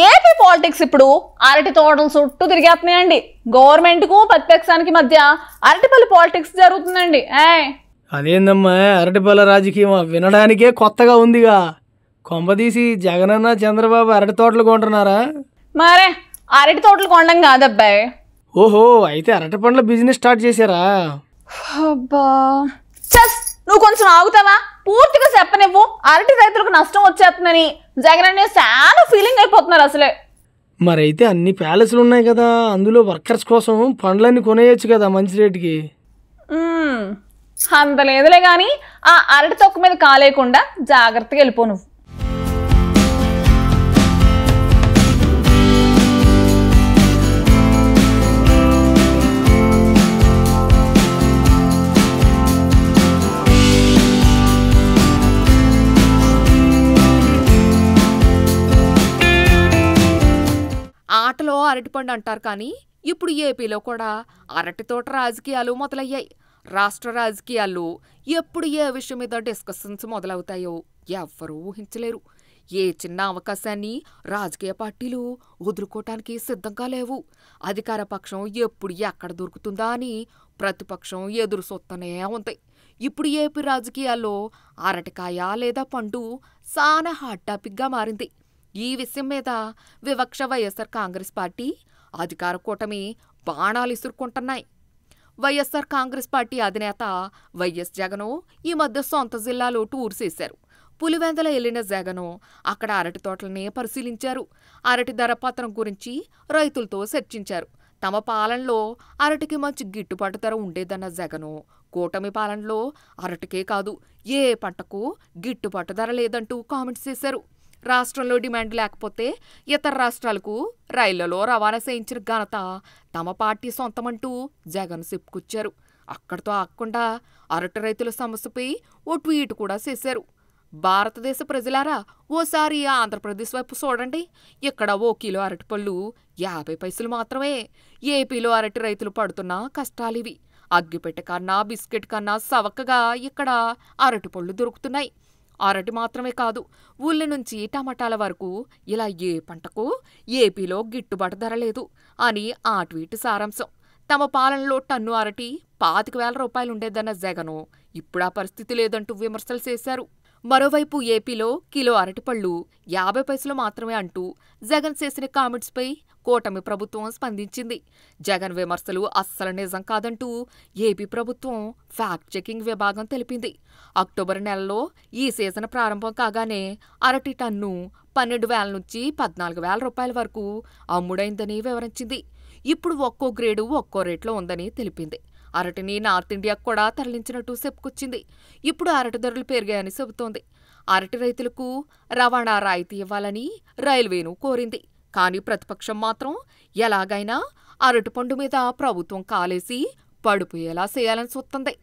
AP politics ఇప్పుడు అరటి తోటల చుట్టూ తిరిగేస్తున్నాయండి. గవర్నమెంట్ కు ప్రతిపక్షానికి మధ్య అరటిపల్లి పాలిటిక్స్ జరుగుతుందండి. అదేందమ్మా అరటిపల్ల రాజకీయం వినడానికే కొత్తగా ఉందిగా. కొంపదీసి జగనన్న చంద్రబాబు అరటి తోటలు కొంటున్నారా? మరే అరటి తోటలు కొనడం కాదబ్బాయి. ఓహో, అయితే అరటి పండ్ల బిజినెస్ స్టార్ట్ చేశారా? అబ్బా చస్, నువ్వు కొంచెం ఆగుతావా? పూర్తిగా చెప్పనివ్వు. అరటి రైతులకు నష్టం వచ్చేస్తుందని జగనన్న చాలా ఫీలింగ్ అయిపోతున్నారు అసలే. మరైతే అన్ని ప్యాలెస్లు ఉన్నాయి కదా, అందులో వర్కర్స్ కోసం పండ్లన్నీ కొనేయచ్చు కదా మంచి రేటుకి. అంత లేదులే కానీ ఆ అరటి తొక్క మీద కాలేయకుండా జాగ్రత్తగా వెళ్ళిపో నువ్వు. ఆటలో అరటిపండు అంటారు కానీ ఇప్పుడు ఏపీలో కూడా అరటి తోట రాజకీయాలు మొదలయ్యాయి. రాష్ట్ర రాజకీయాల్లో ఎప్పుడు ఏ విషయం మీద డిస్కషన్స్ మొదలవుతాయో ఎవ్వరూ ఊహించలేరు. ఏ చిన్న అవకాశాన్ని రాజకీయ పార్టీలు వదులుకోవటానికి సిద్ధంగా లేవు. అధికార పక్షం ఎప్పుడు ఎక్కడ దొరుకుతుందా అని ప్రతిపక్షం ఎదురు చూస్తూనే ఉంది. ఇప్పుడు ఏపీ రాజకీయాల్లో అరటికాయ లేదా పండు చాలా హాట్ టాపిక్గా మారింది. ఈ విషయం మీద వివక్ష వైఎస్ఆర్ కాంగ్రెస్ పార్టీ, అధికార కూటమి బాణాలు ఇసురుకుంటున్నాయి. వైఎస్ఆర్ కాంగ్రెస్ పార్టీ అధినేత వైఎస్ జగన్ ఈ మధ్య సొంత జిల్లాలో టూర్ చేశారు. పులివెందుల వెళ్లిన జగన్ అక్కడ అరటి తోటలని పరిశీలించారు. అరటి ధర పతనం గురించి రైతులతో చర్చించారు. తమ పాలనలో అరటికి మంచి గిట్టుబాటు ధర ఉండేదన్న జగన్ కూటమి పాలనలో అరటికే కాదు ఏ పంటకు గిట్టుబాటు ధర లేదంటూ కామెంట్స్ చేశారు. రాష్ట్రంలో డిమాండ్ లేకపోతే ఇతర రాష్ట్రాలకు రైళ్లలో రవాణా చేయించిన ఘనత తమ పార్టీ సొంతమంటూ జగన్ చెప్పుకొచ్చారు. అక్కడితో ఆగకుండా అరటి రైతుల సమస్యపై ఓ ట్వీట్ కూడా చేశారు. భారతదేశ ప్రజలారా, ఓసారి ఆంధ్రప్రదేశ్ వైపు చూడండి. ఇక్కడ ఓ కిలో అరటిపళ్ళు 50 పైసలు మాత్రమే. ఏపీలో అరటి రైతులు పడుతున్న కష్టాలివి. అగ్గిపెట్టె కన్నా బిస్కెట్ కన్నా సవకగా ఇక్కడ అరటిపళ్ళు దొరుకుతున్నాయి. అరటి మాత్రమే కాదు, ఉల్లి నుంచి టమాటాల వరకు ఇలా ఏ పంటకు ఏపీలో గిట్టుబాటు ధర లేదు అని ఆ ట్వీట్ సారాంశం. తమ పాలనలో టన్ను అరటి 25,000 రూపాయలుండేదన్న జగన్ ఇప్పుడు ఆ పరిస్థితి లేదంటూ విమర్శలు చేశారు. మరోవైపు ఏపీలో కిలో అరటిపళ్ళు 50 పైసలు మాత్రమే అంటూ జగన్ చేసిన కామెంట్స్పై కూటమి ప్రభుత్వం స్పందించింది. జగన్ విమర్శలు అస్సలు నిజం కాదంటూ ఏపీ ప్రభుత్వం ఫ్యాక్ట్ చెకింగ్ విభాగం తెలిపింది. అక్టోబర్ నెలలో ఈ సీజన్ ప్రారంభం కాగానే అరటి టన్ను 12,000 నుంచి 14,000 రూపాయల వరకు అమ్ముడైందని వివరించింది. ఇప్పుడు ఒక్కో గ్రేడు ఒక్కో రేట్లో ఉందని తెలిపింది. అరటిని నార్త్ ఇండియాకు కూడా తరలించినట్టు చెప్పుకొచ్చింది. ఇప్పుడు అరటి ధరలు పెరిగాయని చెబుతోంది. అరటి రైతులకు రవాణా రాయితీ ఇవ్వాలని రైల్వేను కోరింది. కానీ ప్రతిపక్షం మాత్రం ఎలాగైనా అరటిపండు మీద ప్రభుత్వం కాలేసి పడిపోయేలా చేయాలని చూస్తుంది.